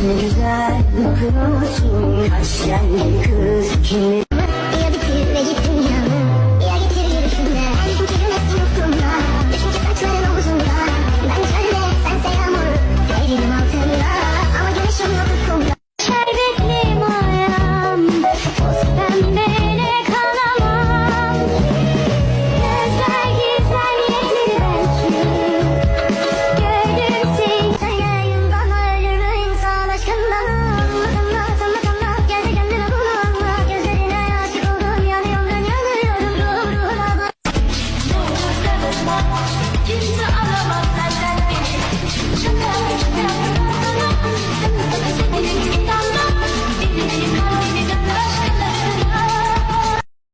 Ne güzel bakıyorsun. Kaç yerli kız kimleri. Ya bitir ve git dünyanı. Ya getir yürüyüşünde. Herkesin kelimesi yokluğunda. Düşünce saçların omuzunda. Ben çölde sense yağmur. Veririm altında. Ama güneşim yok ufkumda. Şerbetli mayam. Toz pembene kalamam. Gözler gizler yeter belki. Gördüm seni. Sayayım bana ölür insan aşkından. Anla gel de gönlüme bunu anla. Gözlerine aşık oldum yanıyorum ruhuna bak. Kimse alamaz senden beni. Şaka